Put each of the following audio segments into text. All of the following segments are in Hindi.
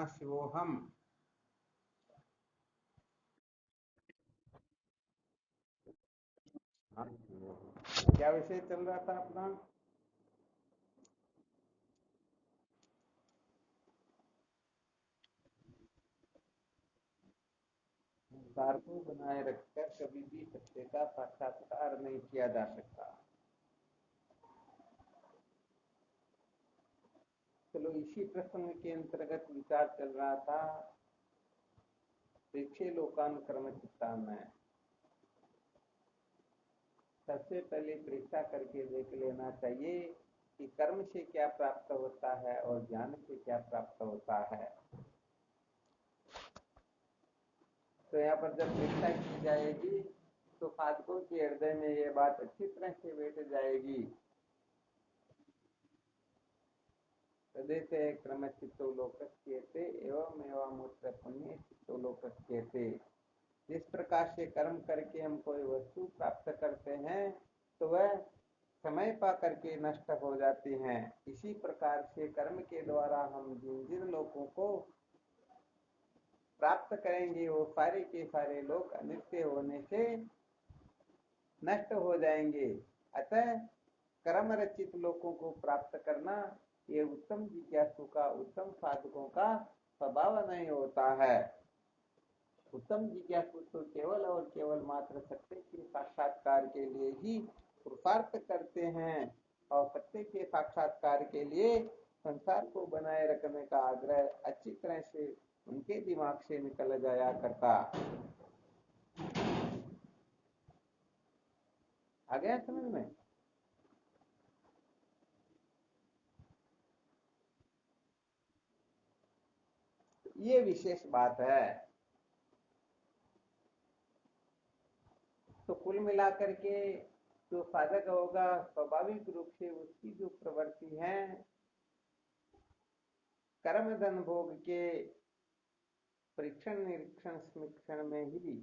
हाँ शिवोहम। हाँ शिवोहम। क्या विषय चल रहा था अपना? संसार को बनाए रखकर कभी भी सत्य का साक्षात्कार नहीं किया जा सकता। चलो इसी प्रसंग के अंतर्गत विचार चल रहा था प्रेक्षे लोकान कर्म चित्ता में। सबसे पहले परीक्षा करके देख लेना चाहिए कि कर्म से क्या प्राप्त होता है और ज्ञान से क्या प्राप्त होता है। तो यहाँ पर जब परीक्षा की जाएगी तो साधकों के हृदय में ये बात अच्छी तरह से बैठ जाएगी। तदेते क्रमचित्तो लोकस्येते एवं एवं पुण्य चित्तो लोकस्येते। जिस प्रकार से कर्म करके हम कोई वस्तु प्राप्त करते हैं तो वह समय पा करके नष्ट हो जाती हैं। इसी प्रकार से कर्म के द्वारा हम जिन जिन लोगों को प्राप्त करेंगे वो सारे के सारे लोग अनित्य होने से नष्ट हो जाएंगे। अतः कर्म रचित लोगों को प्राप्त करना ये उत्तम जिज्ञासु का, उत्तम साधकों का स्वभाव नहीं होता है। उत्तम जिज्ञासु तो केवल और केवल मात्र सत्य के साक्षात्कार के लिए ही पुरुषार्थ करते हैं और सत्य के साक्षात्कार के लिए संसार को बनाए रखने का आग्रह अच्छी तरह से उनके दिमाग से निकल जाया करता। आ गया समझ में? ये विशेष बात है। तो कुल मिलाकर के जो साधक होगा स्वाभाविक रूप से उसकी जो प्रवृत्ति है कर्म धन भोग के परीक्षण निरीक्षण समीक्षण में ही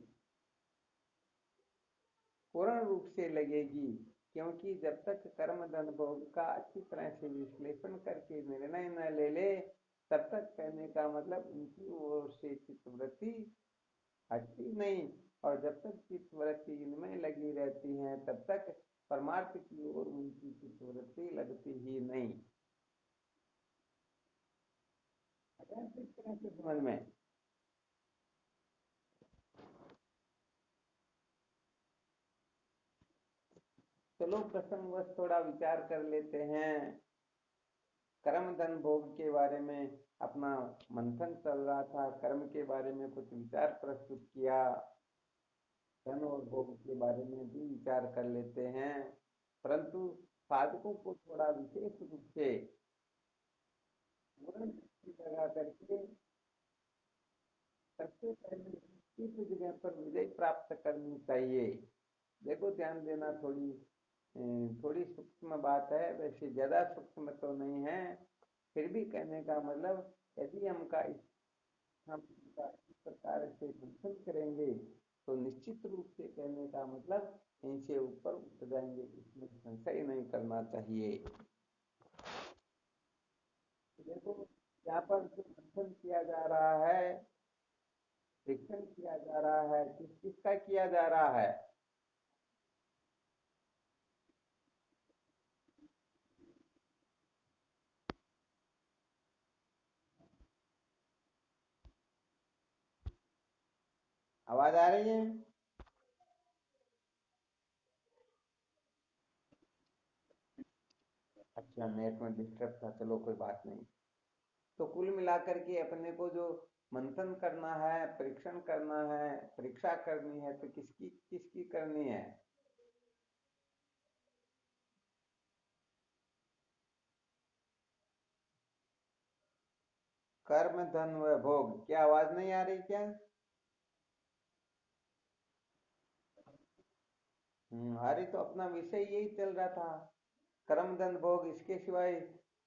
पूर्ण रूप से लगेगी। क्योंकि जब तक कर्म धन भोग का अच्छी तरह से विश्लेषण करके निर्णय न ले ले तब तक कहने का मतलब उनकी ओर से चित्तवृत्ति हटती नहीं। और जब तक चित्तवृत्ति इनमें लगी रहती है तब तक परमार्थ की ओर उनकी चित्तवृत्ति लगती ही नहीं। इस तरह से समझ में। चलो प्रसंगवश थोड़ा विचार कर लेते हैं। कर्म धन भोग के बारे में अपना मंथन चल रहा था, कर्म के बारे में कुछ विचार प्रस्तुत किया, धन और भोग के बारे में भी विचार कर लेते हैं। परंतु साधकों को थोड़ा विशेष रूप से पूर्ण दृष्टि लगा करके सबसे पहले किस जगह पर विजय प्राप्त करनी चाहिए। देखो ध्यान देना, थोड़ी सूक्ष्म बात है, वैसे ज्यादा सूक्ष्म तो नहीं है, फिर भी कहने का मतलब यदि हम इस प्रकार से मंथन करेंगे तो निश्चित रूप से कहने का मतलब इनसे ऊपर उठ जाएंगे, इसमें संशय नहीं करना चाहिए। तो देखो यहाँ पर जो मंथन किया जा रहा है, शिक्षण किया जा रहा है, किस किसका किया जा रहा है? आवाज आ रही है? अच्छा, नेट में डिस्टर्ब था, चलो कोई बात नहीं। तो कुल मिलाकर के अपने को जो मंथन करना है, परीक्षण करना है, परीक्षा करनी है, तो किसकी किसकी करनी है? कर्म धन व भोग। क्या आवाज नहीं आ रही क्या? अरे तो अपना विषय यही चल रहा था, कर्म धन भोग। इसके सिवाय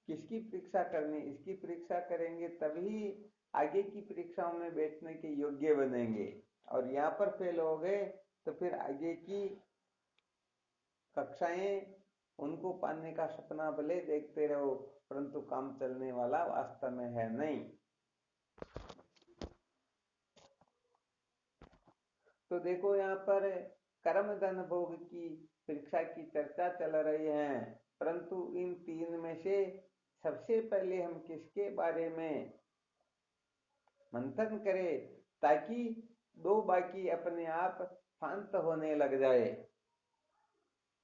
किसकी परीक्षा करनी? इसकी परीक्षा करेंगे तभी आगे की परीक्षाओं में बैठने के योग्य बनेंगे। और यहाँ पर फेल हो गए तो फिर आगे की कक्षाएं उनको पाने का सपना भले देखते रहो परंतु काम चलने वाला वास्तव में है नहीं। तो देखो यहाँ पर कर्म धन भोग की परीक्षा की चर्चा चल रही है, परंतु इन तीन में से सबसे पहले हम किसके बारे में मंथन करें ताकि दो बाकी अपने आप शांत होने लग जाए?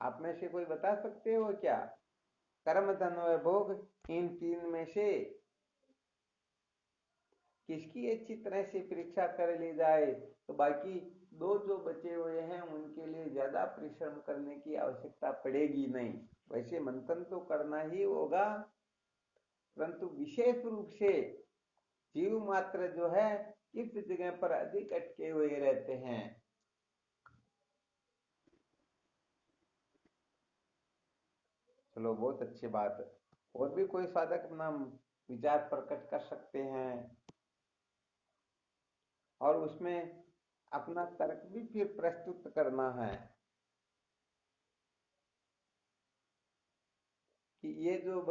आप में से कोई बता सकते हो क्या? कर्म धन व भोग, इन तीन में से किसकी अच्छी तरह से परीक्षा कर ली जाए तो बाकी दो जो बचे हुए हैं उनके लिए ज्यादा परिश्रम करने की आवश्यकता पड़ेगी नहीं। वैसे मंथन तो करना ही होगा, परंतु विशेष रूप से जीव मात्र जो है इस जगह पर अधिक अटके हुए रहते हैं। चलो, बहुत अच्छी बात है। और भी कोई साधक अपना विचार प्रकट कर सकते हैं और उसमें अपना तर्क भी फिर प्रस्तुत करना है कि ये जो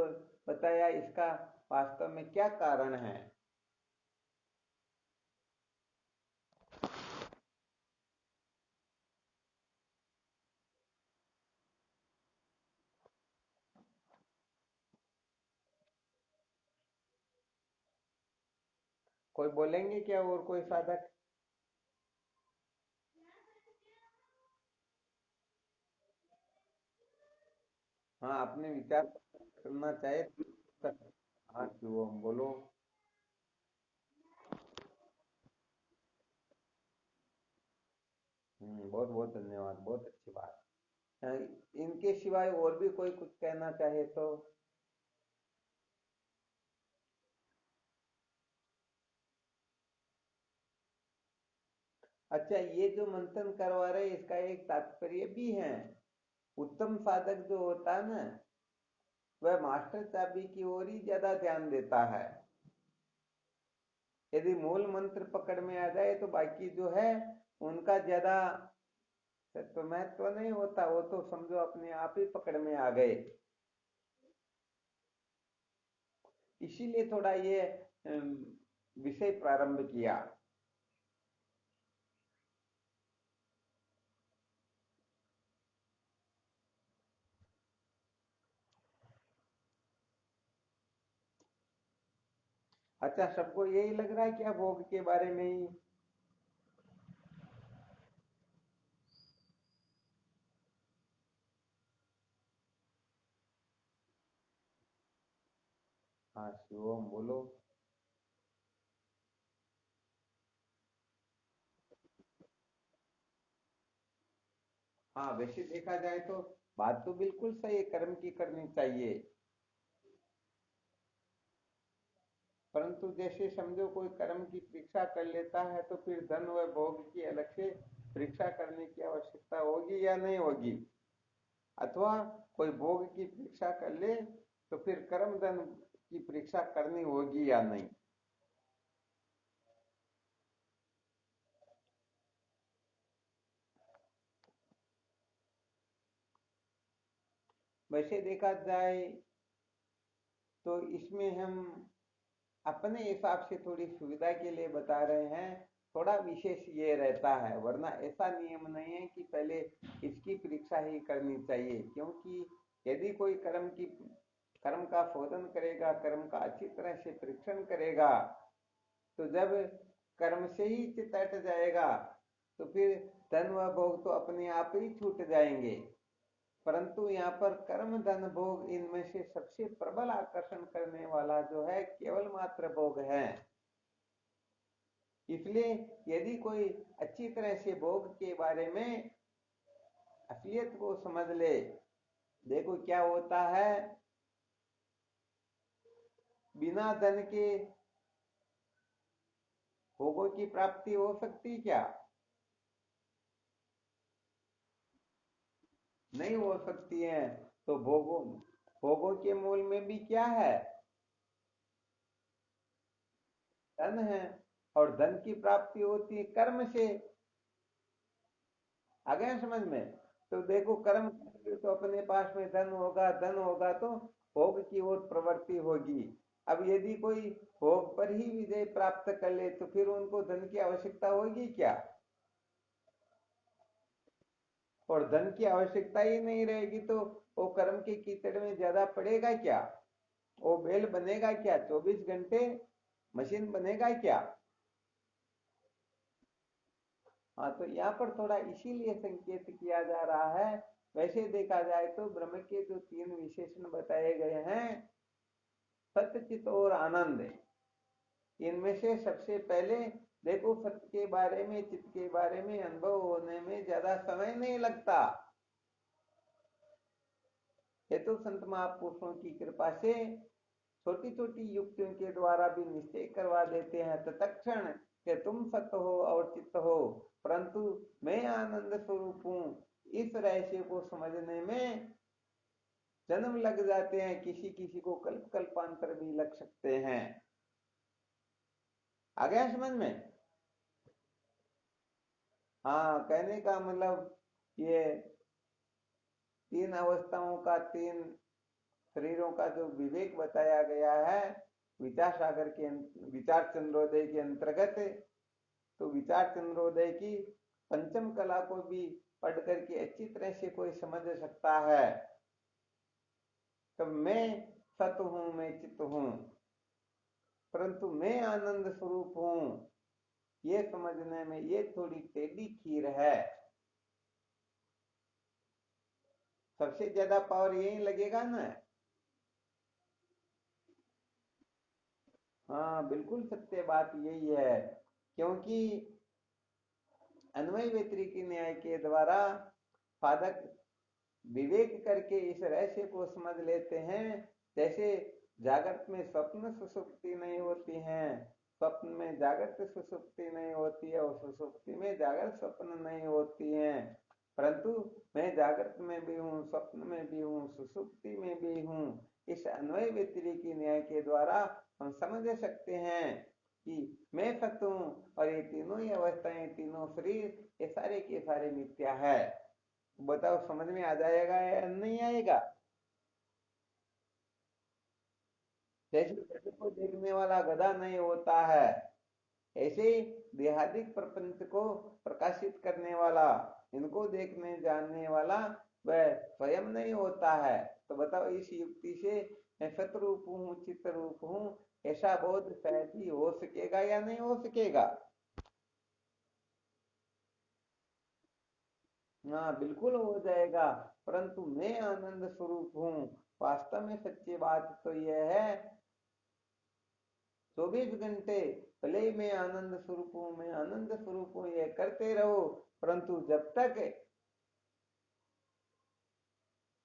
बताया इसका वास्तव में क्या कारण है। कोई बोलेंगे क्या? और कोई साधक? हाँ, अपने विचार करना चाहे तो। हाँ, क्यों, बोलो। बहुत बहुत धन्यवाद, बहुत अच्छी बात। अ, इनके सिवाय और भी कोई कुछ कहना चाहे तो? अच्छा, ये जो मंथन करवा रहे इसका एक तात्पर्य भी है। उत्तम साधक जो होता है ना, वह मास्टर चाबी की ओर ही ज्यादा ध्यान देता है। यदि मूल मंत्र पकड़ में आ जाए तो बाकी जो है उनका ज्यादा तो महत्व नहीं होता, वो तो समझो अपने आप ही पकड़ में आ गए। इसीलिए थोड़ा ये विषय प्रारंभ किया। अच्छा, सबको यही लग रहा है क्या भोग के बारे में ही? हाँ, शिवम बोलो। हाँ, वैसे देखा जाए तो बात तो बिल्कुल सही है, कर्म की करनी चाहिए। परंतु जैसे समझो कोई कर्म की परीक्षा कर लेता है तो फिर धन व भोग की अलग से परीक्षा करने की आवश्यकता होगी या नहीं होगी? अथवा कोई भोग की परीक्षा कर ले तो फिर कर्म धन की परीक्षा करनी होगी या नहीं? वैसे देखा जाए तो इसमें हम अपने हिसाब से थोड़ी सुविधा के लिए बता रहे हैं। थोड़ा विशेष ये रहता है, वरना ऐसा नियम नहीं है कि पहले इसकी परीक्षा ही करनी चाहिए। क्योंकि यदि कोई कर्म का शोधन करेगा, कर्म का अच्छी तरह से परीक्षण करेगा, तो जब कर्म से ही चित्त हट जाएगा तो फिर धन व भोग तो अपने आप ही छूट जाएंगे। परंतु यहाँ पर कर्म धन भोग, इनमें से सबसे प्रबल आकर्षण करने वाला जो है केवल मात्र भोग है। इसलिए यदि कोई अच्छी तरह से भोग के बारे में असलियत को समझ ले, देखो क्या होता है, बिना धन के भोगों की प्राप्ति हो सकती क्या? नहीं हो सकती है। तो भोगों भोगों के मूल में भी क्या है? धन है। और धन की प्राप्ति होती है कर्म से। आ गया समझ में? तो देखो, कर्म करेंगे तो अपने पास में धन होगा, धन होगा तो भोग की ओर प्रवृत्ति होगी। अब यदि कोई भोग पर ही विजय प्राप्त कर ले तो फिर उनको धन की आवश्यकता होगी क्या? और धन की आवश्यकता ही नहीं रहेगी तो वो कर्म के कीचड़ में ज्यादा पड़ेगा क्या? वो बैल बनेगा क्या? 24 घंटे मशीन बनेगा क्या? हाँ, तो यहाँ पर थोड़ा इसीलिए संकेत किया जा रहा है। वैसे देखा जाए तो ब्रह्म के जो 3 विशेषण बताए गए हैं, सत्य, चित और आनंद, इनमें से सबसे पहले देखो, सत्य के बारे में, चित्त के बारे में अनुभव होने में ज्यादा समय नहीं लगता। ये तो संत महापुरुषों की कृपा से छोटी छोटी युक्तियों के द्वारा भी निश्चय करवा देते हैं तत्क्षण कि तुम सत्य हो और चित्त हो, परंतु मैं आनंद स्वरूप हूं, इस रहस्य को समझने में जन्म लग जाते हैं, किसी किसी को कल्प कल्पांतर भी लग सकते हैं। आ गया समझ में? हाँ, कहने का मतलब ये 3 अवस्थाओं का, 3 शरीरों का जो विवेक बताया गया है विचार सागर के विचार चंद्रोदय के अंतर्गत, तो विचार चंद्रोदय की पंचम कला को भी पढ़ करके अच्छी तरह से कोई समझ सकता है। तो मैं सत हूं, मैं चित्त हूं, परंतु मैं आनंद स्वरूप हूं, ये समझने में ये थोड़ी टेढ़ी खीर है। सबसे ज्यादा पावर यही लगेगा ना। हाँ, बिल्कुल सत्य बात यही है, क्योंकि अन्वय व्यतिरिकी न्याय के द्वारा साधक विवेक करके इस रहस्य को समझ लेते हैं। जैसे जागृत में स्वप्न सुसुप्ति नहीं होती है, स्वप्न में जागृत सुसुप्ति नहीं होती है, और सुसुप्ति में जागृत स्वप्न नहीं होती है, परंतु मैं जागृत में भी हूँ, स्वप्न में भी हूँ, सुसुप्ति में भी हूँ। इस अन्वय व्यतिरिकी न्याय के द्वारा हम समझ सकते हैं कि मैं सत्य हूँ और ये तीनों ही अवस्थाएं, तीनों शरीर, ये सारे के सारे मिथ्या है। बताओ, समझ में आ जाएगा या नहीं आएगा? जैसे गधे को देखने वाला गधा नहीं होता है, ऐसे ही देहादिक प्रपंच को प्रकाशित करने वाला, इनको देखने जानने वाला वह स्वयं नहीं होता है। तो बताओ, इस युक्ति से मैं सतरूप हूँ, चित्त रूप हूँ, ऐसा बोध शायद ही हो सकेगा या नहीं हो सकेगा? हाँ, बिल्कुल हो जाएगा, परंतु मैं आनंद स्वरूप हूँ। वास्तव में सच्ची बात तो यह है, 24 घंटे भले ही मैं आनंद स्वरूप हूँ, मैं आनंद स्वरूप हूँ, ये करते रहो, परंतु जब तक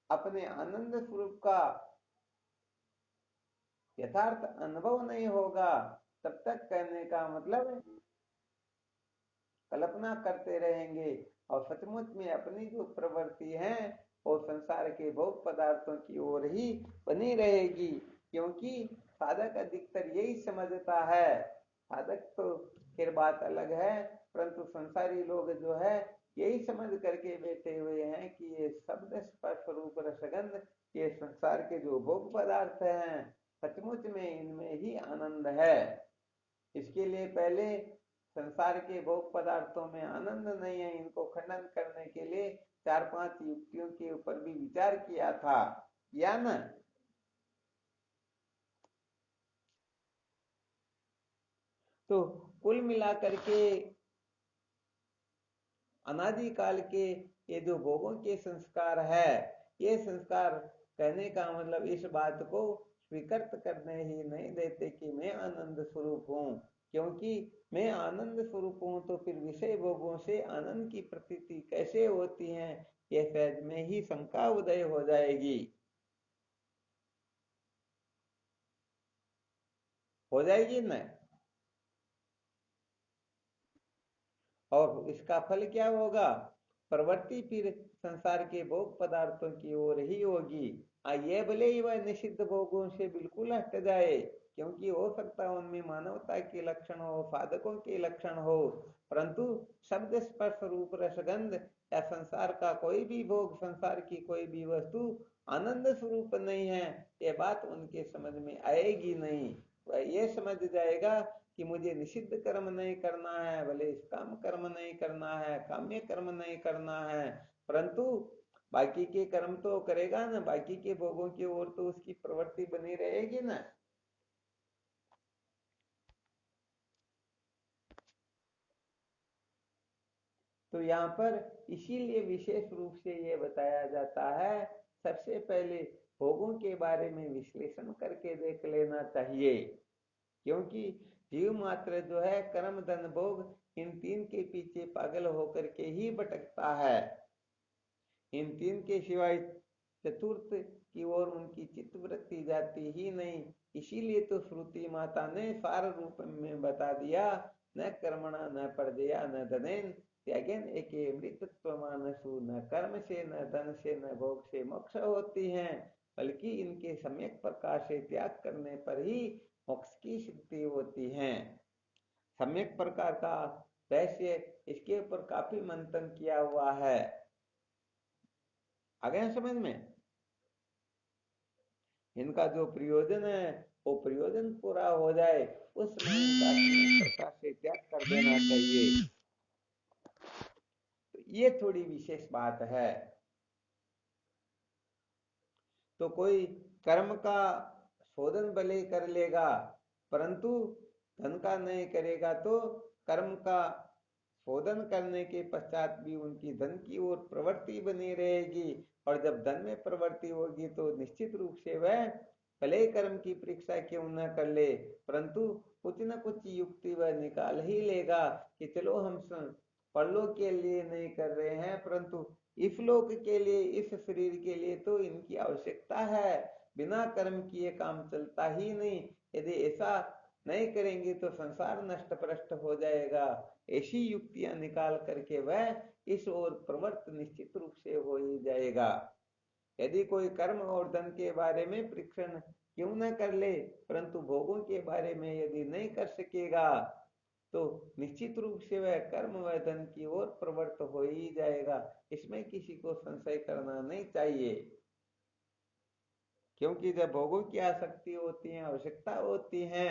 अपने आनंद स्वरूप का यथार्थ अनुभव नहीं होगा, तब तक कहने का मतलब कल्पना करते रहेंगे, और सचमुच में अपनी जो प्रवृत्ति है वो संसार के भोग पदार्थों की ओर ही बनी रहेगी। क्योंकि साधक अधिकतर यही समझता है, साधक तो फिर बात अलग है, परंतु संसारी लोग जो है यही समझ करके बैठे हुए हैं कि ये शब्द स्पर्श रूप रसगंध, ये संसार के जो भोग पदार्थ हैं, सचमुच में इनमें ही आनंद है। इसके लिए पहले संसार के भोग पदार्थों में आनंद नहीं है, इनको खंडन करने के लिए 4-5 युक्तियों के ऊपर भी विचार किया था, या न? तो कुल मिलाकर के अनादि काल के ये जो भोगों के संस्कार है, ये संस्कार कहने का मतलब इस बात को स्वीकृत करने ही नहीं देते कि मैं आनंद स्वरूप हूँ। क्योंकि मैं आनंद स्वरूप हूँ तो फिर विषय भोगों से आनंद की प्रतीति कैसे होती है, ये सहज में ही शंका उदय हो जाएगी। हो जाएगी ना? और इसका फल क्या होगा? प्रवृत्ति फिर संसार के भोग पदार्थों की ओर ही होगी। ये भले ही वह निषिद्ध भोगों से बिल्कुल हट जाए, क्योंकि हो सकता है उनमें मानवता के लक्षण हो, साधकों के लक्षण हो, परंतु शब्द स्पर्श रूप रसगंध या संसार का कोई भी भोग, संसार की कोई भी वस्तु आनंद स्वरूप नहीं है, ये बात उनके समझ में आएगी नहीं। वह ये समझ जाएगा कि मुझे निषिद्ध कर्म नहीं करना है, भले काम कर्म नहीं करना है, काम्य कर्म नहीं करना है, परंतु बाकी के कर्म तो करेगा ना, बाकी के भोगों की ओर तो उसकी प्रवृत्ति बनी रहेगी ना। तो यहाँ पर इसीलिए विशेष रूप से ये बताया जाता है, सबसे पहले भोगों के बारे में विश्लेषण करके देख लेना चाहिए, क्योंकि जीव मात्र जो है कर्म धन भोग इन तीन के पीछे पागल होकर के ही भटकता है। इन तीन के सिवाय चतुर्थ की ओर उनकी चित्त वृत्ति जाती ही नहीं। इसीलिए तो श्रुति माता ने सार रूप में बता दिया, न कर्मणा न प्रजया न धनेन त्यागेन एके अमृतत्व मानसु, न कर्म से न धन से न भोग से मोक्ष होती हैं, बल्कि इनके सम्यक प्रकार से त्याग करने पर ही मोक्ष की सिद्धि होती है। सम्यक प्रकार का रहस्य इसके ऊपर काफी मंथन किया हुआ है। आ गया समझ में? इनका जो प्रयोजन है वो प्रयोजन पूरा हो जाए उस समय इनका प्रकार से त्याग कर देना चाहिए। तो ये थोड़ी विशेष बात है। तो कोई कर्म का शोधन भले कर लेगा, परंतु धन का नहीं करेगा, तो कर्म का शोधन करने के पश्चात भी उनकी धन की ओर प्रवृत्ति बनी रहेगी। और जब धन में प्रवृत्ति होगी तो निश्चित रूप से वह भले कर्म की परीक्षा क्यों न कर ले, परंतु कुछ न कुछ युक्ति वह निकाल ही लेगा कि चलो हम परलोक के लिए नहीं कर रहे हैं, परंतु इस लोक के लिए, इस शरीर के लिए तो इनकी आवश्यकता है। बिना कर्म किए काम चलता ही नहीं। यदि ऐसा नहीं करेंगे तो संसार नष्ट भ्रष्ट हो जाएगा। ऐसी युक्तियां निकाल करके वह इस ओर प्रवृत्त निश्चित रूप से हो ही जाएगा। यदि कोई कर्म और धन के बारे में परीक्षण क्यों न कर ले, परंतु भोगों के बारे में यदि नहीं कर सकेगा तो निश्चित रूप से वह कर्म व धन की ओर प्रवृत्त हो ही जाएगा। इसमें किसी को संशय करना नहीं चाहिए, क्योंकि जब भोगों की आसक्ति होती है, आवश्यकता होती है,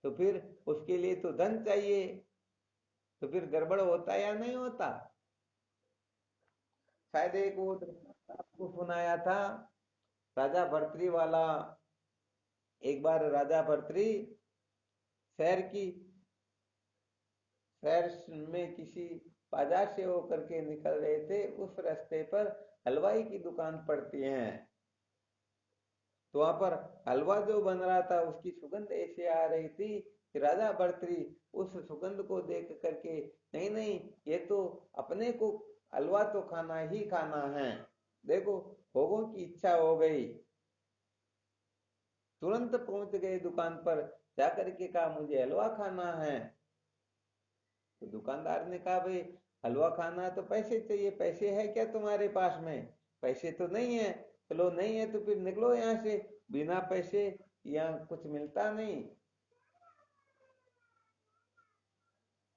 तो फिर उसके लिए तो धन चाहिए। तो फिर गड़बड़ होता या नहीं होता? शायद एक वो आपको सुनाया था, राजा भर्तृ वाला। एक बार राजा भर्तृ शहर की शहर में किसी बाजार से होकर के निकल रहे थे। उस रास्ते पर हलवाई की दुकान पड़ती है। तो वहां पर हलवा जो बन रहा था उसकी सुगंध ऐसे आ रही थी कि राजा भर्तृ उस सुगंध को देख करके, नहीं नहीं, ये तो अपने को हलवा तो खाना ही खाना है। देखो, भोगों की इच्छा हो गई। तुरंत पहुंच गए दुकान पर, जाकर के कहा मुझे हलवा खाना है। तो दुकानदार ने कहा भाई, हलवा खाना है तो पैसे चाहिए, पैसे है क्या तुम्हारे पास में? पैसे तो नहीं है। चलो नहीं है तो फिर निकलो यहाँ से, बिना पैसे यहाँ कुछ मिलता नहीं।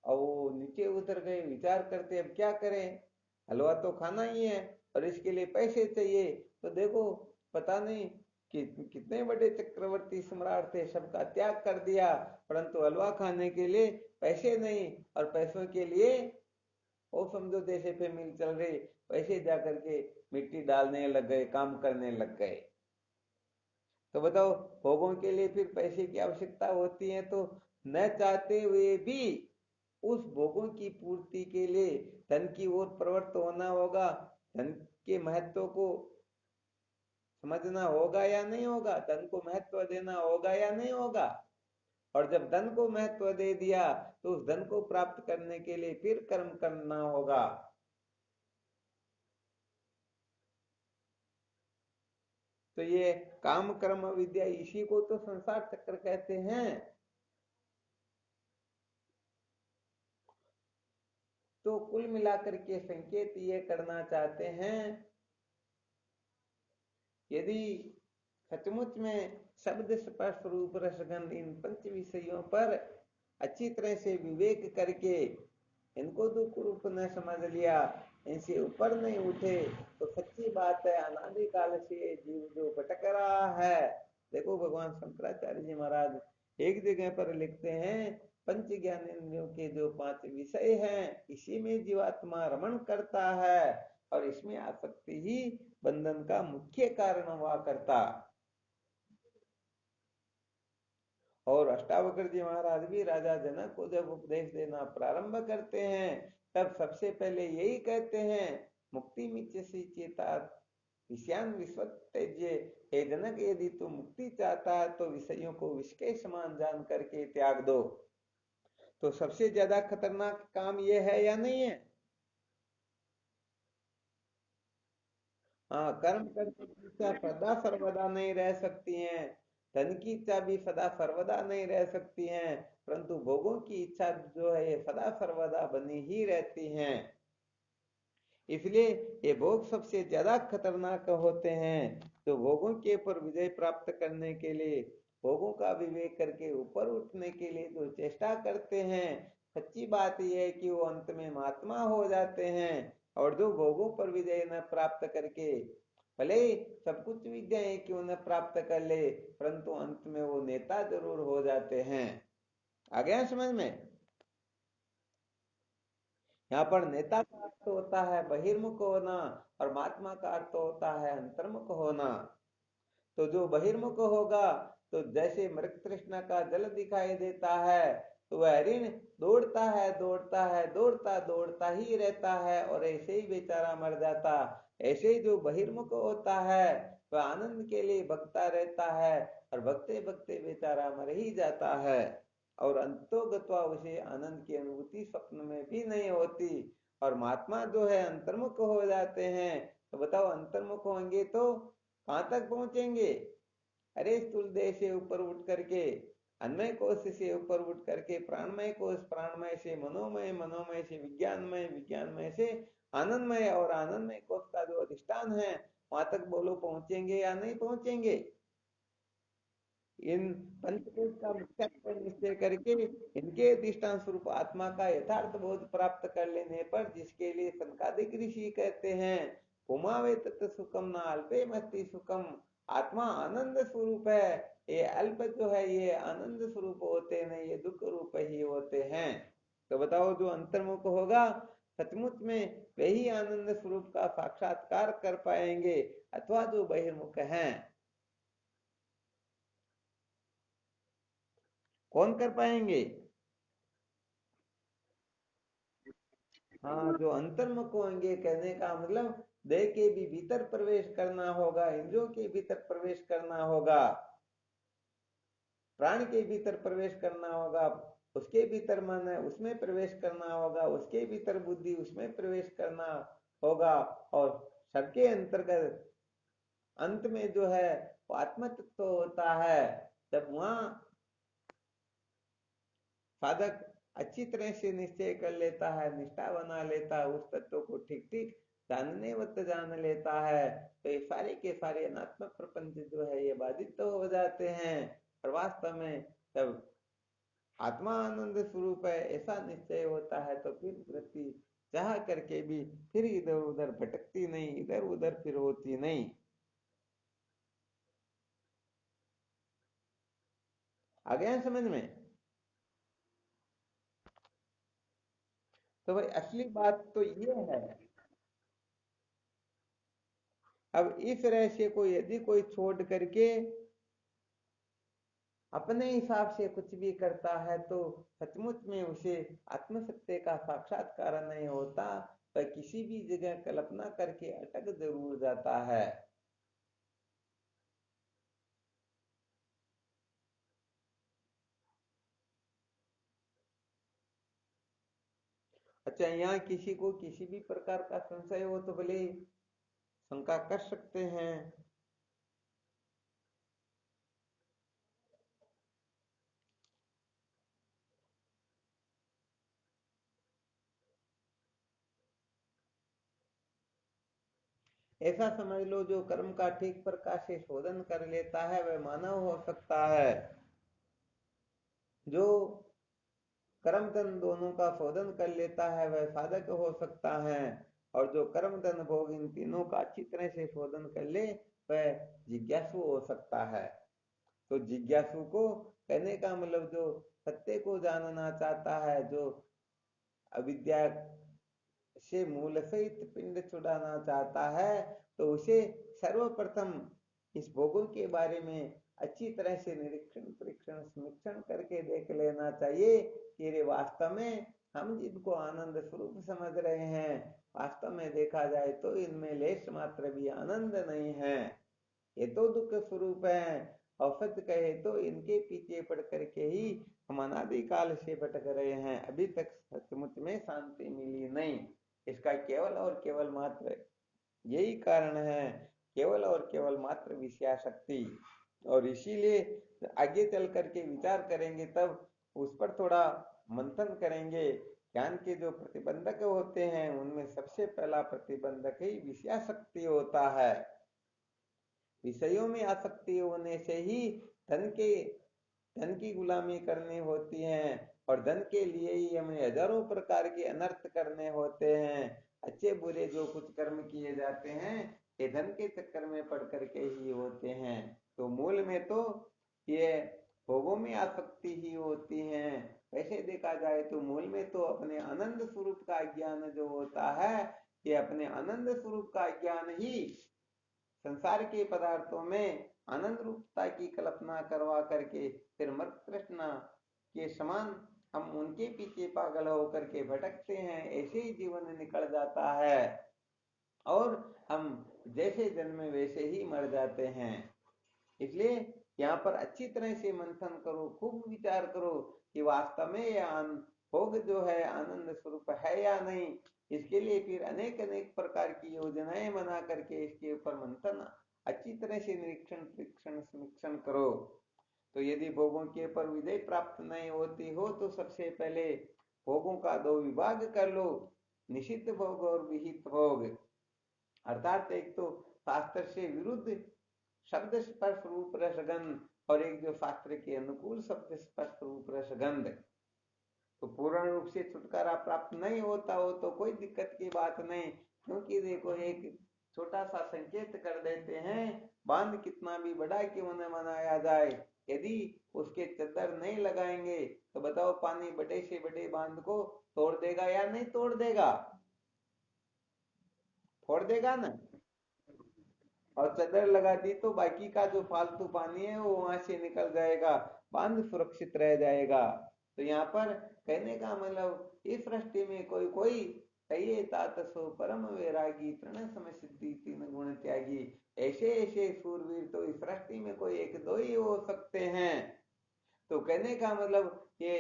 और वो नीचे उतर गए, विचार करते अब क्या करें, हलवा तो खाना ही है और इसके लिए पैसे चाहिए। तो देखो, पता नहीं कि कितने बड़े चक्रवर्ती सम्राट थे, सबका त्याग कर दिया, परंतु हलवा खाने के लिए पैसे नहीं। और पैसों के लिए वो समझो जैसे पे मिल चल रही, पैसे जा करके मिट्टी डालने लग गए, काम करने लग गए। तो बताओ, भोगों के लिए फिर पैसे की आवश्यकता होती है, तो न चाहते हुए भी उस भोगों की पूर्ति के लिए धन की ओर प्रवृत्त होना होगा। धन के महत्व को समझना होगा या नहीं होगा, धन को महत्व देना होगा या नहीं होगा। और जब धन को महत्व दे दिया तो उस धन को प्राप्त करने के लिए फिर कर्म करना होगा। तो ये काम कर्म विद्या, इसी को तो संसार चक्र कहते हैं। तो कुल मिलाकर के संकेत ये करना चाहते हैं, यदि सचमुच में शब्द स्पर्श रूप रसगंध इन पंच विषयों पर अच्छी तरह से विवेक करके इनको दुख रूप न समझ लिया, इनसे ऊपर नहीं उठे, तो सच्ची बात है अनादिकाल से जीव जो भटक रहा है। देखो, भगवान शंकराचार्य जी महाराज एक जगह पर लिखते हैं, पंच ज्ञानेंद्रियों के जो 5 विषय हैं, इसी में जीवात्मा रमण करता है और इसमें आसक्ति ही बंधन का मुख्य कारण हुआ करता। और अष्टावक्र जी महाराज भी राजा जनक को जब उपदेश देना प्रारंभ करते हैं तब सबसे पहले यही कहते हैं, मुक्ति मिच्छसि चेता विषयान विस्वत्यज्य। हे जनक, यदि तू मुक्ति चाहता है तो विषयों को विष के समान जान करके त्याग दो। तो सबसे ज्यादा खतरनाक काम यह है या नहीं है? हाँ, कर्म करने की इच्छा सदा सर्वदा नहीं रह सकती है, धन की इच्छा भी सदा सर्वदा नहीं रह सकती है, परंतु भोगों की इच्छा जो है ये सदा सर्वदा बनी ही रहती हैं। इसलिए ये भोग सबसे ज्यादा खतरनाक होते हैं। तो भोगों के ऊपर विजय प्राप्त करने के लिए, भोगों का विवेक करके ऊपर उठने के लिए जो चेष्टा करते हैं, सच्ची बात यह है कि वो अंत में महात्मा हो जाते हैं। और जो भोगों पर विजय न प्राप्त करके भले ही सब कुछ विद्याएं क्यों न प्राप्त कर ले, परंतु अंत में वो नेता जरूर हो जाते हैं। आ गया समझ में? यहाँ पर नेता का अर्थ होता है बहिर्मुख होना और महात्मा का अर्थ होता है अंतर्मुख होना। तो जो बहिर्मुख होगा तो जैसे मृग तृष्णा का जल दिखाई देता है तो वह हरिण दौड़ता है दौड़ता है दौड़ता दौड़ता ही रहता है और ऐसे ही बेचारा मर जाता। ऐसे ही जो बहिर्मुख होता है वह आनंद के लिए भगता रहता है और भगते भगते बेचारा मर ही जाता है और अंतोगत्वा उसे आनंद की अनुभूति स्वप्न में भी नहीं होती। और महात्मा जो है अंतर्मुख हो जाते हैं। तो बताओ, अंतर्मुख होंगे तो कहाँ तक पहुंचेंगे? अरे स्थूल देह से ऊपर उठ करके, अन्नमय कोश से ऊपर उठ करके प्राणमय कोश, प्राणमय से मनोमय, मनोमय से विज्ञानमय, विज्ञानमय से आनंदमय और आनंदमय कोश का जो अधिष्ठान है वहां तक बोलो पहुंचेंगे या नहीं पहुंचेंगे? इन पंचकोश का मुख्यत्व निश्चय करके इनके अधिष्ठान स्वरूप आत्मा का यथार्थ बोध प्राप्त कर लेने पर, जिसके लिए सनकादिक ऋषि कहते हैं उमावे तत्व सुखम न अल्पे मस्ति सुखम, आत्मा आनंद स्वरूप है, ये अल्प जो है ये आनंद स्वरूप होते नहीं, ये दुख रूप ही होते हैं। तो बताओ, जो अंतर्मुख होगा सचमुच में वही आनंद स्वरूप का साक्षात्कार कर पाएंगे, अथवा जो बहिर्मुख हैं कौन कर पाएंगे? हाँ, जो अंतर्मुख होंगे, कहने का मतलब देह के भी भीतर प्रवेश करना होगा, इंद्रियों के भीतर प्रवेश करना होगा, प्राण के भीतर प्रवेश करना होगा, उसके भीतर मन है उसमें प्रवेश करना होगा, उसके भीतर बुद्धि उसमें प्रवेश करना होगा। और सबके अंतर्गत अंत में जो है वो आत्म तत्व होता है। जब वहां साधक अच्छी तरह से निश्चय कर लेता है, निष्ठा बना लेता है, उस तत्व को ठीक ठीक जानने वक्त जान लेता है, तो ये सारे के सारे अनात्मक प्रपंच जो है ये बाधित तो हो जाते हैं। और वास्तव में जब आत्मा आनंद स्वरूप है ऐसा निश्चय होता है तो फिर वृत्ति चाह करके भी फिर इधर उधर भटकती नहीं, इधर उधर फिर होती नहीं। आ गया समझ में? तो भाई असली बात तो ये है। अब इस रहस्य को यदि कोई छोड़ करके अपने हिसाब से कुछ भी करता है तो सचमुच में उसे आत्मसत्य का साक्षात्कार नहीं होता, वह किसी भी जगह कल्पना करके अटक जरूर जाता है। अच्छा, यहाँ किसी को किसी भी प्रकार का संशय हो तो भले शंका कर सकते हैं। ऐसा समझ लो, जो कर्म का ठीक प्रकार से शोधन कर लेता है वह मानव हो सकता है। जो कर्म धन दोनों का शोधन कर लेता है वह साधक हो सकता है, और जो कर्म धन भोग इन तीनों का अच्छी तरह से शोधन कर ले वह जिज्ञासु हो सकता है। तो जिज्ञासु को कहने का मतलब जो सत्य को जानना चाहता है, जो अविद्या से मूल सहित पिंड छुड़ाना चाहता है, तो उसे सर्वप्रथम इस भोगों के बारे में अच्छी तरह से निरीक्षण परीक्षण समीक्षण करके देख लेना चाहिए कि रे वास्तव में हम जिनको आनंद स्वरूप समझ रहे हैं, वास्तव में देखा जाए तो इनमें लेश मात्र भी आनंद नहीं है, ये तो दुख स्वरूप है। और सत्य कहे तो इनके पीछे पड़ करके ही हम अनादिकाल से भटक रहे हैं, अभी तक सचमुच में शांति मिली नहीं। इसका केवल और केवल मात्र यही कारण है, केवल और केवल मात्र विषयाशक्ति। और इसीलिए आगे चल करके विचार करेंगे, तब उस पर थोड़ा मंथन करेंगे। ज्ञान के जो प्रतिबंधक होते हैं उनमें सबसे पहला प्रतिबंधक ही विषयाशक्ति होता है। विषयों में आसक्ति होने से ही धन की गुलामी करनी होती है, और धन के लिए ही हमें हजारों प्रकार के अनर्थ करने होते हैं। अच्छे बुरे जो कुछ कर्म किए जाते हैं ये धन के चक्कर में पड़ करके ही होते हैं। तो मूल में तो ये भोगों में आसक्ति ही होती है। वैसे देखा जाए तो मूल में तो अपने आनंद स्वरूप का ज्ञान जो होता है, ये अपने आनंद स्वरूप का ज्ञान ही संसार के पदार्थों में आनंद रूपता की कल्पना करवा करके फिर मर्त तृष्णा के समान हम उनके पीछे पागल होकर के भटकते हैं, ऐसे ही जीवन निकल जाता है और हम जैसे जन्मे वैसे ही मर जाते हैं। इसलिए यहाँ पर अच्छी तरह से मंथन करो, खूब विचार करो कि वास्तव में यह भोग जो है आनंद स्वरूप है या नहीं। इसके लिए फिर अनेक अनेक प्रकार की योजनाएं बना करके इसके ऊपर मंथन अच्छी तरह से निरीक्षण परीक्षण समीक्षण करो। तो यदि भोगों के ऊपर विजय प्राप्त नहीं होती हो तो सबसे पहले भोगों का दो विभाग कर लो, निषिद्ध भोग और विहित भोग। अर्थात एक तो शास्त्र से विरुद्ध शब्द स्पर्श रूप रसगंध, और एक जो शास्त्र के अनुकूल शब्द स्पर्श रूप रसगंध। तो पूर्ण रूप से छुटकारा प्राप्त नहीं होता हो तो कोई दिक्कत की बात नहीं, क्योंकि देखो एक छोटा सा संकेत कर देते हैं, बांध कितना भी बड़ा क्यों न बनाया जाए, यदि उसके चद्दर नहीं लगाएंगे तो बताओ पानी बड़े से बड़े बांध को तोड़ देगा या नहीं तोड़ देगा? फोड़ देगा ना। और चद्दर लगा दी तो बाकी का जो फालतू पानी है वो वहां से निकल जाएगा, बांध सुरक्षित रह जाएगा। तो यहाँ पर कहने का मतलब इस सृष्टि में कोई कोई कहिए तात सो परम वैरागी तृण सम सिद्धि तीन गुण त्यागी। ऐसे ऐसे सूरवीर तो इस सृष्टि में कोई एक दो ही हो सकते हैं। तो कहने का मतलब ये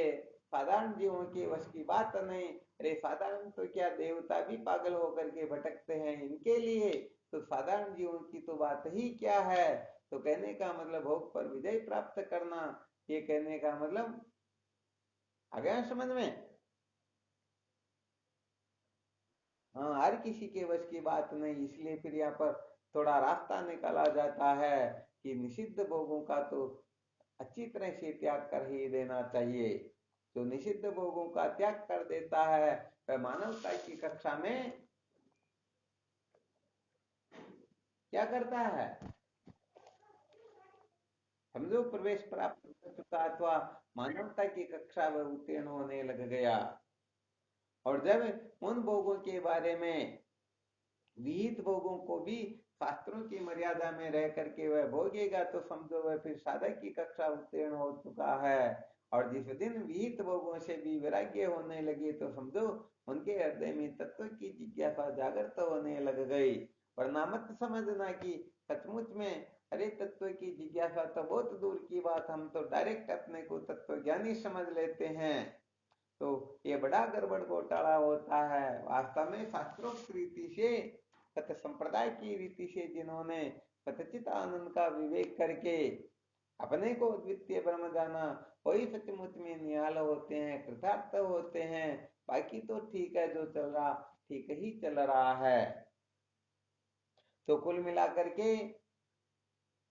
साधारण जीवों के वश की बात नहीं। अरे साधारण तो क्या, देवता भी पागल होकर के भटकते हैं इनके लिए, तो साधारण जीवों की तो बात ही क्या है। तो कहने का मतलब भोग पर विजय प्राप्त करना, ये कहने का मतलब आ गया समझ में? हाँ, हर किसी के वश की बात नहीं, इसलिए फिर यहाँ पर थोड़ा रास्ता निकाला जाता है कि निषिद्ध भोगों का तो अच्छी तरह से त्याग कर ही देना चाहिए। जो निषिद्ध भोगों का त्याग कर देता है वह मानवता की कक्षा में क्या करता है, समझो प्रवेश प्राप्त कर चुका अथवा मानवता की कक्षा में उत्तीर्ण होने लग गया। और जब उन भोगों के बारे में, विहित भोगों को भी शास्त्रों की मर्यादा में रह करके वह भोगेगा तो समझो वह फिर साधक की कक्षा उत्तीर्ण हो चुका है। और जिस दिन विहित भोगों से भी वैराग्य होने लगे तो समझो उनके हृदय में तत्व की जिज्ञासा जागृत होने लग गई। वरना मत समझना कि सचमुच में अरे तत्व की जिज्ञासा तो बहुत दूर की बात, हम तो डायरेक्ट अपने को तत्व ज्ञानी समझ लेते हैं। तो ये बड़ा गड़बड़ घोटाला होता है। वास्तव में शास्त्रोक्त रीति से, तथा संप्रदाय की रीति से जिन्होंने सच्चित आनंद का विवेक करके अपने को द्वितीय ब्रह्म जाना, वही सचमुच में निहाल होते हैं, कृतार्थ होते हैं। बाकी तो ठीक है, जो चल रहा ठीक ही चल रहा है। तो कुल मिलाकर के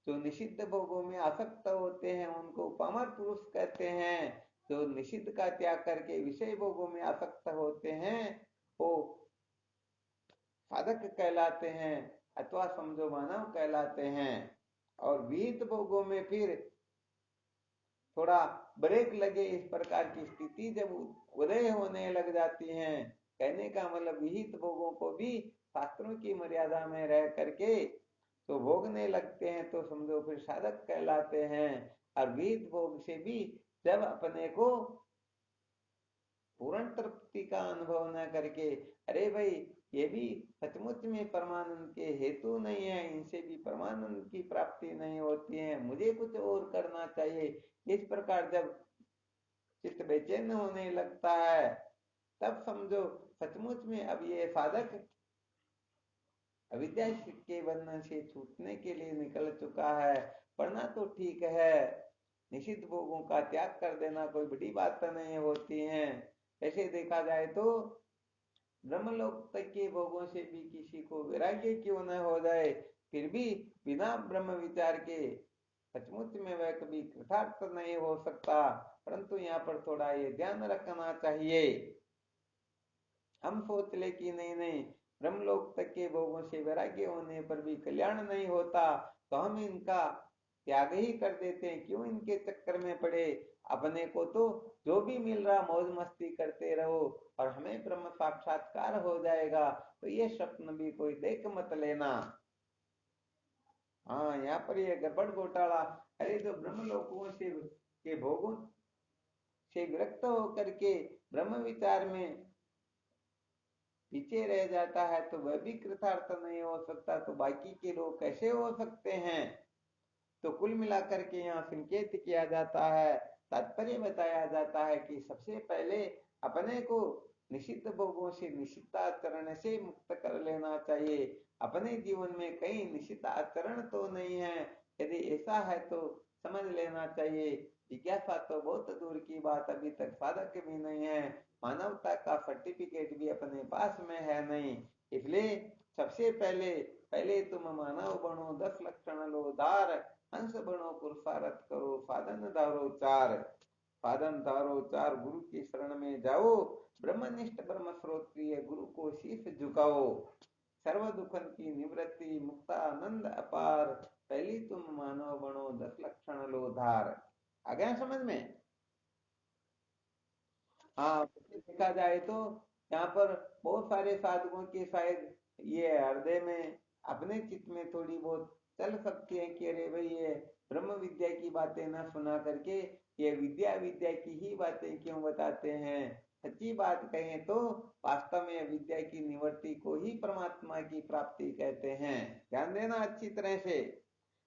जो निषिद्ध भोगों में आसक्त होते हैं उनको पामर पुरुष कहते हैं। जो निषिद्ध का त्याग करके विषय भोगों में आसक्त होते हैं वो साधक कहलाते हैं अथवा समझो मानव कहलाते हैं। और विहित भोगों में फिर थोड़ा ब्रेक लगे इस प्रकार की स्थिति जब उदय होने लग जाती है। कहने का मतलब विहित भोगों को भी शास्त्रों की मर्यादा में रह करके तो भोगने लगते हैं तो समझो फिर साधक कहलाते हैं। और विहित भोग से भी जब अपने को पूर्ण तृप्ति का अनुभव न करके अरे भाई ये भी सचमुच में परमानंद के हेतु नहीं है, इनसे भी परमानंद की प्राप्ति नहीं होती है, मुझे कुछ और करना चाहिए, इस प्रकार जब चित्त बेचैन होने लगता है तब समझो सचमुच में अब ये साधक अविद्या के बंधन से छूटने के लिए निकल चुका है। पढ़ना तो ठीक है, निषिद्ध भोगों का त्याग कर देना कोई बड़ी बात नहीं होती है। ऐसे देखा जाए तो ब्रह्मलोक तक के भोगों से भी किसी को वैराग्य क्यों न हो जाए, फिर भी बिना ब्रह्म विचार के सचमुच में वह कभी कृतार्थ नहीं हो सकता। परंतु यहाँ पर थोड़ा ये ध्यान रखना चाहिए, हम सोच ले कि नहीं नहीं ब्रह्मलोक तक के भोगों से वैराग्य होने पर भी कल्याण नहीं होता तो हम इनका त्याग ही कर देते हैं, क्यों इनके चक्कर में पड़े, अपने को तो जो भी मिल रहा मौज मस्ती करते रहो और हमें ब्रह्म साक्षात्कार हो जाएगा, तो ये स्वप्न भी कोई देख मत लेना। हाँ यहाँ पर ये गड़बड़ घोटाला, अरे जो ब्रह्म लोकों से के भोगों से विरक्त होकर के ब्रह्म विचार में पीछे रह जाता है तो वह भी कृतार्थ नहीं हो सकता, तो बाकी के लोग कैसे हो सकते हैं। तो कुल मिलाकर के यहाँ संकेत किया जाता है, तात्पर्य बताया जाता है कि सबसे पहले अपने को निषिद्ध भोगों से निषिद्ध आचरण से मुक्त कर लेना चाहिए। अपने जीवन में कहीं निषिद्ध आचरण तो नहीं है, यदि ऐसा है तो समझ लेना चाहिए जिज्ञासा तो बहुत दूर की बात, अभी तक साधक भी नहीं है, मानवता का सर्टिफिकेट भी अपने पास में है नहीं। इसलिए सबसे पहले पहले तुम मानव बनो 10 लक्षण लो धार, हंस बनो पुरुषार्थ करो साधन धारो चार। साधन धारो चार, गुरु की शरण में जाओ, ब्रह्मनिष्ठ ब्रह्म श्रोत्रिय गुरु को शीश झुकाओ, सर्व दुखन की निवृत्ति मुक्तानंद अपार, पहली तुम मानव बनो 10 लक्षण लो धार। आ गया समझ में। हाँ देखा जाए तो यहाँ पर बहुत सारे साधकों के शायद ये हृदय में अपने चित्त में थोड़ी बहुत चल सकती है कि अरे भाई ये ब्रह्म विद्या की बातें ना सुना करके ये विद्या विद्या की ही बातें क्यों बताते हैं। सच्ची बात कहें तो वास्तव में विद्या की निवृत्ति को ही परमात्मा की प्राप्ति कहते हैं, ध्यान देना अच्छी तरह से।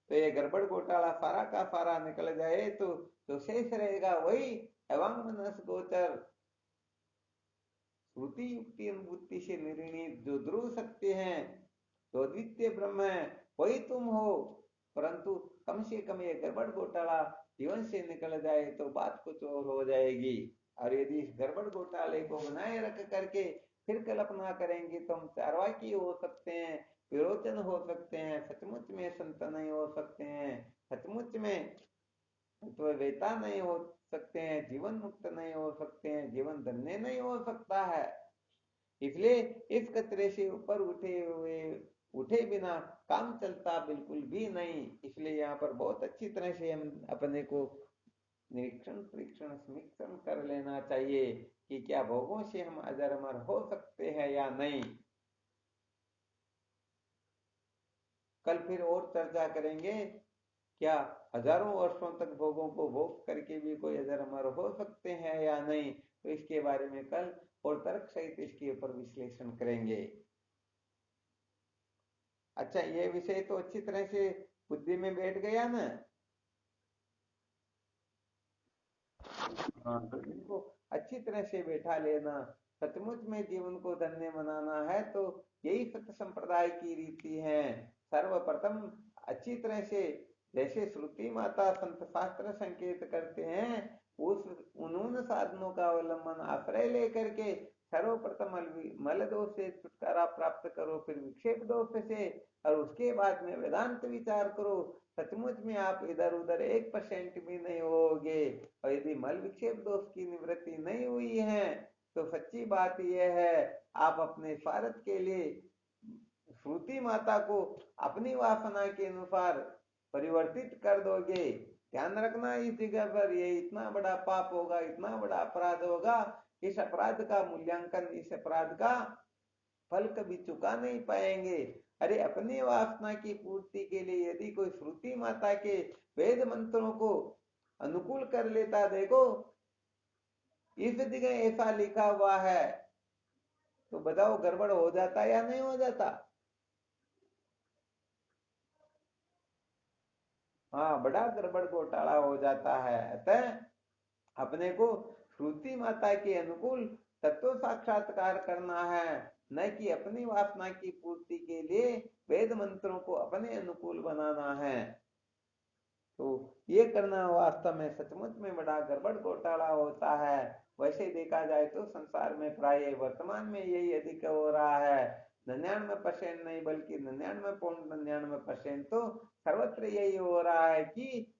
तो ये गड़बड़ घोटाला सारा का सारा निकल जाए तो जो शेष रहेगा वही एवं मनस गोचर श्रुति युक्ति अनुभूति से निर्णित जो ध्रुव सत्य है, जो द्वितीय ब्रह्म है, वही तुम हो। परंतु कम से कम ये गड़बड़ घोटाला जीवन से निकल जाए तो बात कुछ और हो जाएगी। और यदि इस गड़बड़ घोटाले को बनाए रख करके फिर कल्पना करेंगे तो हम चारवाकी हो सकते हैं, विरोचन हो सकते हैं, सचमुच में संत नहीं हो सकते हैं, सचमुच में तो वेता नहीं हो सकते हैं, जीवन मुक्त नहीं हो सकते हैं, जीवन धन्य नहीं हो सकता है। इसलिए इस कचरे से ऊपर उठे बिना काम चलता बिल्कुल भी नहीं। इसलिए यहाँ पर बहुत अच्छी तरह से हम अपने को निरीक्षण परीक्षण समीक्षण कर लेना चाहिए कि क्या भोगों से हम अजर अमर हो सकते हैं या नहीं। कल फिर और चर्चा करेंगे, क्या हजारों वर्षों तक भोगों को भोग करके भी कोई अजर अमर हो सकते हैं या नहीं, तो इसके बारे में कल और तर्क सहित इसके ऊपर विश्लेषण करेंगे। अच्छा ये विषय तो अच्छी तरह से बुद्धि में बैठ गया ना। हाँ तो इनको अच्छी तरह से बैठा लेना, सचमुच में जीवन को धन्य बनाना है तो यही सत्य संप्रदाय की रीति है। सर्वप्रथम अच्छी तरह से जैसे श्रुति माता संत शास्त्र संकेत करते हैं उस उन्होंने साधनों का अवलंबन आश्रय लेकर के सर्वप्रथम मल दोष से छुटकारा प्राप्त करो, फिर विक्षेप दोष से, और उसके बाद में वेदांत विचार करो। सचमुच में आप इधर उधर 1% भी नहीं होगे। और यदि मल विक्षेप दोष की निवृत्ति नहीं हुई है तो सच्ची बात यह है आप अपने स्वार्थ के लिए श्रुति माता को अपनी वासना के अनुसार परिवर्तित कर दोगे। ध्यान रखना इस जगह पर, ये इतना बड़ा पाप होगा, इतना बड़ा अपराध होगा, इस अपराध का मूल्यांकन, इस अपराध का फल कभी चुका नहीं पाएंगे। अरे अपनी वासना की पूर्ति के लिए यदि कोई श्रुति माता के वेद मंत्रों को अनुकूल कर लेता, देखो इस जगह ऐसा लिखा हुआ है, तो बताओ गड़बड़ हो जाता या नहीं हो जाता? हाँ, बड़ा गड़बड़ घोटाला हो जाता है। अतः अपने को श्रुति माता के अनुकूल तत्व साक्षात्कार करना है, न कि अपनी वासना की पूर्ति के लिए वेद मंत्रों को अपने अनुकूल बनाना है। तो ये करना वास्तव में सचमुच में बड़ा गड़बड़ घोटाला होता है। वैसे देखा जाए तो संसार में प्राय वर्तमान में यही अधिक हो रहा है। 99% नहीं बल्कि 99.99% तो सर्वत्र यही हो रहा है कि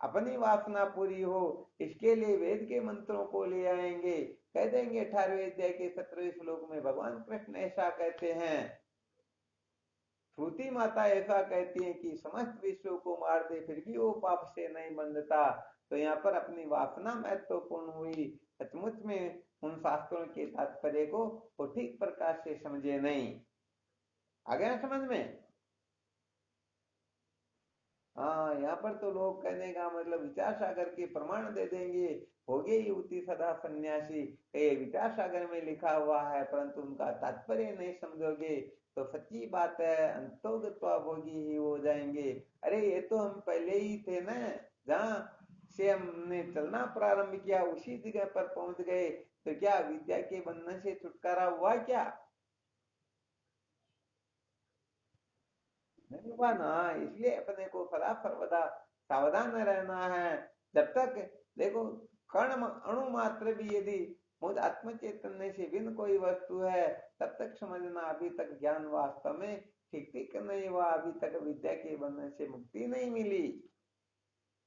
अपनी वासना पूरी हो, इसके लिए वेद के मंत्रों को ले आएंगे, कह देंगे 18वें अध्याय के 17वें श्लोक में भगवान कृष्ण ऐसा कहते हैं, श्रुति माता ऐसा कहती है कि समस्त विश्व को मार दे फिर भी वो पाप से नहीं बंधता। तो यहाँ पर अपनी वासना महत्वपूर्ण हुई। सचमुच में उन शास्त्रों के तात्पर्य को वो ठीक प्रकार से समझे नहीं। आ गया समझ में? हाँ, यहाँ पर तो लोग कहने का मतलब विचार सागर के प्रमाण दे देंगे, हो गई युवती सदा सन्यासी, ये विचार सागर में लिखा हुआ है, परंतु उनका तात्पर्य नहीं समझोगे तो सच्ची बात है अंतोगत्वा भोगी ही हो जाएंगे। अरे ये तो हम पहले ही थे ना, जहाँ से हमने चलना प्रारंभ किया उसी जगह पर पहुंच गए, तो क्या विद्या के बंधन से छुटकारा हुआ क्या? नहीं हुआ ना। इसलिए अपने को सदा सर्वदा सावधान रहना है। जब तक देखो कण अणु मात्र भी यदि मुझ आत्म चैतन्य से भिन्न कोई वस्तु है, तब तक समझना अभी तक ज्ञान वास्तव में ठीक ठीक नहीं हुआ, अभी तक विद्या के बंधन से मुक्ति नहीं मिली।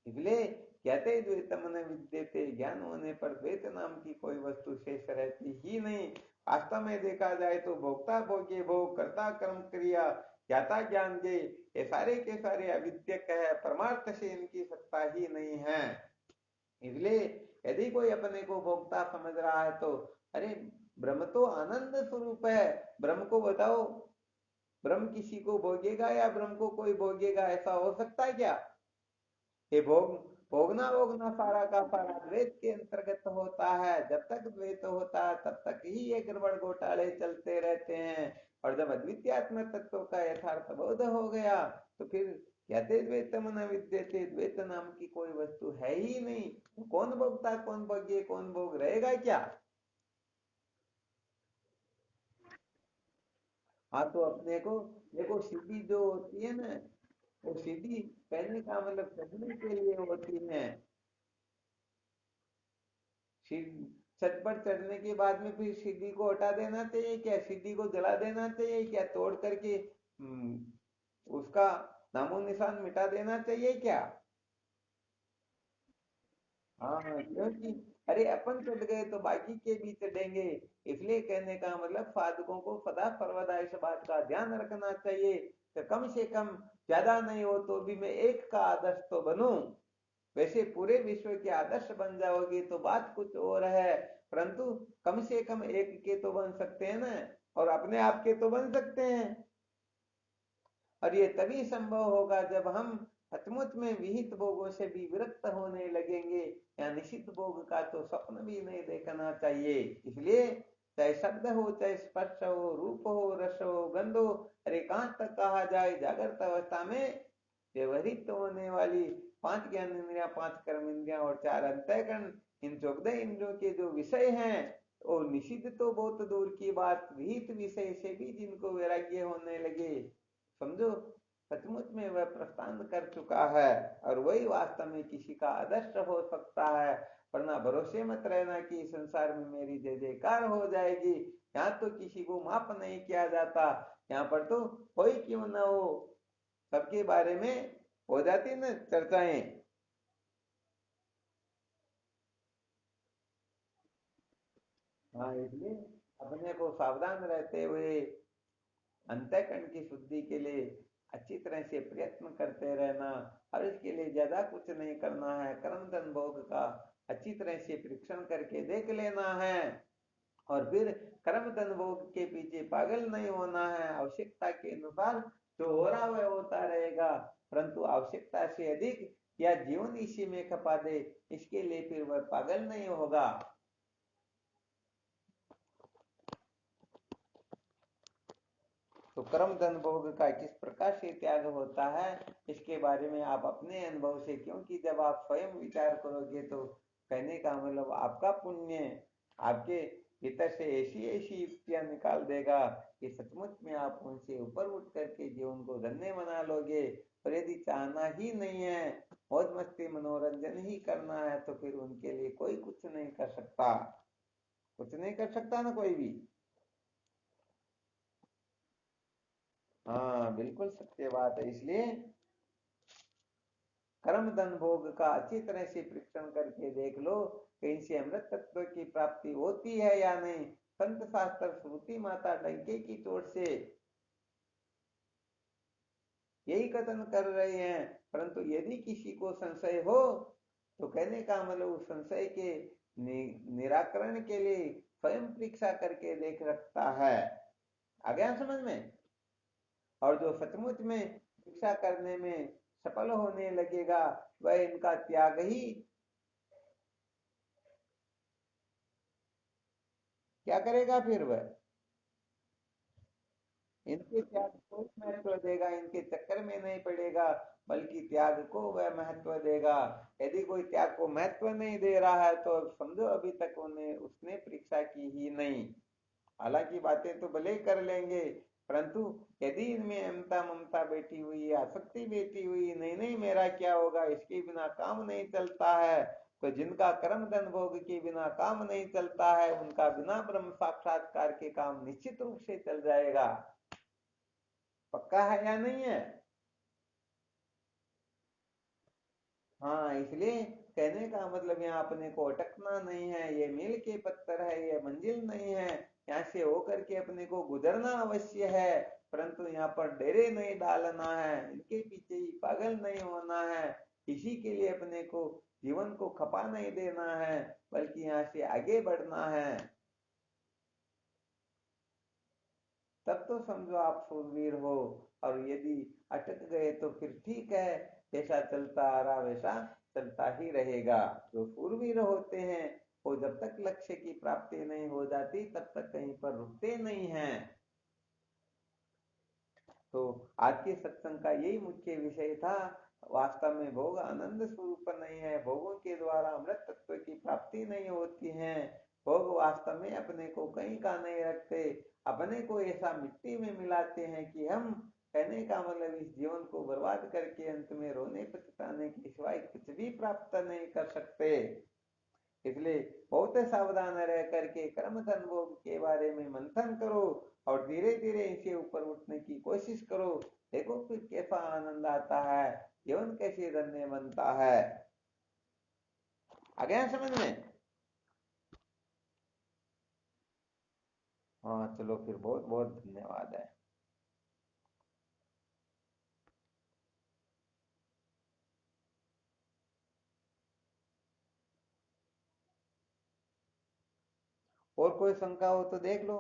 इसलिए कहते द्वैतम न विद्यते, ज्ञान होने पर द्वैत नाम की कोई वस्तु शेष रहती ही नहीं। वास्तव में देखा जाए तो भोक्ता भोग्य भोग, कर्ता कर्म क्रिया, ज्ञाता ज्ञान के, ये सारे के सारे अविद्यक है, परमार्थ से इनकी सत्ता ही नहीं है। इसलिए यदि कोई अपने को भोक्ता समझ रहा है तो अरे ब्रह्म तो आनंद स्वरूप है, ब्रह्म को बताओ, ब्रह्म किसी को भोगेगा या ब्रह्म को कोई भोगेगा, ऐसा हो सकता है क्या? ये भोगना भोगना सारा का सारा द्वैत के अंतर्गत होता है। जब तक द्वैत होता है तब तक ही ये गड़बड़ घोटाले चलते रहते हैं। और जब अद्वितीयात्म तत्व का यथार्थ बोध हो गया तो फिर कहते द्वैतम न विद्यते, द्वैत नाम की कोई वस्तु है ही नहीं। तो कौन भोगता कौन भोग्य कौन भोग रहेगा क्या? हाँ, तो अपने को देखो सीधी जो होती है ना, वो सीधी कहने का मतलब चलने के लिए होती है। छत पर चढ़ने के बाद में फिर सीढ़ी को हटा देना चाहिए क्या? सीढ़ी को जला देना चाहिए क्या? तोड़ करके उसका नामो निशान मिटा देना चाहिए क्या? हाँ, क्योंकि अरे अपन चढ़ गए तो बाकी के भी चढ़ेंगे। इसलिए कहने का मतलब साधकों को सदा सर्वदा इस बात का ध्यान रखना चाहिए कि कम से कम ज्यादा नहीं हो तो भी मैं एक का आदर्श तो बनूं। वैसे पूरे विश्व के आदर्श बन जाओगे तो बात कुछ और है, परंतु कम से कम एक के तो बन सकते हैं ना, और अपने आप के तो बन सकते हैं। और ये तभी संभव होगा जब हम सचमुच में विहित भोगों से भी विरक्त होने लगेंगे, या निश्चित भोग का तो स्वप्न भी नहीं देखना चाहिए। इसलिए चाहे शब्द हो, चाहे स्पर्श हो, रूप हो, रस हो, गंध हो, अरे कहां तक कहा जाए जागृत अवस्था में व्यवहित होने वाली 5 ज्ञान इंद्रिया, 5 कर्म इंद्रिया और 4 अंतःकरण, इन 14 इंद्रियों के जो विषय हैं, वो निषिद्ध तो बहुत दूर की बात, विहित विषय से भी जिनको वैराग्य होने लगे, समझो सचमुच में वह प्रस्थान कर चुका है, और वही वास्तव में किसी का आदर्श हो सकता है। वरना भरोसे मत रहना कि संसार में मेरी जय जयकार हो जाएगी। यहाँ तो किसी को माफ नहीं किया जाता, यहाँ पर तो कोई क्यों ना हो सबके बारे में हो जाती ना चर्चाएं। हाँ, इसलिए अपने को सावधान रहते हुए अंतःकरण की शुद्धि के लिए अच्छी तरह से प्रयत्न करते रहना, और इसके लिए ज्यादा कुछ नहीं करना है। कर्म धन भोग का अच्छी तरह से परीक्षण करके देख लेना है, और फिर कर्म धन भोग के पीछे पागल नहीं होना है। आवश्यकता के अनुसार जो हो रहा है होता रहेगा, परंतु आवश्यकता से अधिक या जीवन इसी में खपा दे, इसके लिए फिर वह पागल नहीं होगा। तो कर्म धन भोग का किस प्रकार से त्याग होता है, इसके बारे में आप अपने अनुभव से, क्योंकि जब आप स्वयं विचार करोगे तो कहने का मतलब आपका पुण्य आपके भीतर से ऐसी ऐसी युक्तियां निकाल देगा कि सचमुच में आप उनसे ऊपर उठ करके जीवन को धन्य बना लोगे। और यदि चाहना ही नहीं है, मौज मस्ती मनोरंजन ही करना है, तो फिर उनके लिए कोई कुछ नहीं कर सकता, कुछ नहीं कर सकता ना कोई भी। हाँ बिल्कुल सत्य बात है। इसलिए कर्म धन भोग का अच्छी तरह से परीक्षण करके देख लो कि इनसे अमृत तत्व की प्राप्ति होती है या नहीं। संत शास्त्र श्रुति माता डंके की चोट से यही कथन कर रहे हैं, परंतु यदि किसी को संशय हो तो कहने का मतलब उस संशय के निराकरण के लिए स्वयं परीक्षा करके देख सकता है। आ गया समझ में? और जो सचमुच में परीक्षा करने में सफल होने लगेगा, वह इनका त्याग ही क्या करेगा, फिर वह इनके त्याग को महत्व देगा, इनके चक्कर में नहीं पड़ेगा, बल्कि त्याग को वह महत्व देगा। यदि कोई त्याग को महत्व नहीं दे रहा है तो समझो अभी तक उन्हें उसने परीक्षा की ही नहीं। हालांकि बातें तो भले कर लेंगे, परंतु यदि इनमें ममता ममता बैठी हुई है, आसक्ति बैठी हुई, नहीं नहीं मेरा क्या होगा, इसके बिना काम नहीं चलता है, तो जिनका कर्म धन भोग के बिना काम नहीं चलता है, उनका बिना ब्रह्म साक्षात्कार के काम निश्चित रूप से चल जाएगा। पक्का है या नहीं है? हाँ, इसलिए कहने का मतलब यहाँ अपने को अटकना नहीं है, ये मील के पत्थर है, ये मंजिल नहीं है। यहाँ से होकर के अपने को गुजरना अवश्य है, परंतु यहाँ पर डेरे नहीं डालना है, इनके पीछे ही पागल नहीं होना है। इसी के लिए अपने को जीवन को खपा नहीं देना है, बल्कि यहाँ से आगे बढ़ना है। तब तो समझो आप शूरवीर हो। और यदि अटक गए तो फिर ठीक है, जैसा चलता आ रहा वैसा चलता ही रहेगा। जो शूरवीर होते हैं वो जब तक लक्ष्य की प्राप्ति नहीं हो जाती तब तक कहीं पर रुकते नहीं हैं। तो आज के सत्संग का यही मुख्य विषय था। वास्तव में भोग आनंद स्वरूप नहीं है, भोगों के द्वारा अमृत तत्व की प्राप्ति नहीं होती है। भोग वास्तव में अपने को कहीं का नहीं रखते, अपने को ऐसा मिट्टी में मिलाते हैं कि हम, कहने का मतलब, इस जीवन को बर्बाद करके अंत में रोने पछताने के सिवाय कुछ भी प्राप्त नहीं कर सकते। इसलिए बहुत सावधान रह करके कर्म धन भोग के बारे में मंथन करो, और धीरे धीरे इनसे ऊपर उठने की कोशिश करो। देखो फिर कैसा आनंद आता है, जीवन कैसे धन्य बनता है। आ गया समझ में? हाँ चलो, फिर बहुत बहुत धन्यवाद है। और कोई शंका हो तो देख लो।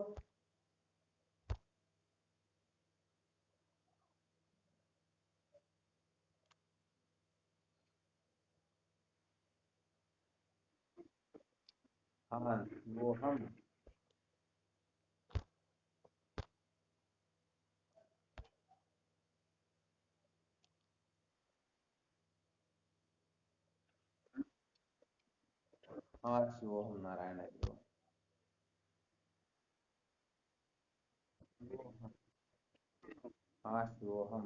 हाँ वो हम, हाँ शिव हम नारायण हरि ओम। हाँ शिव हम।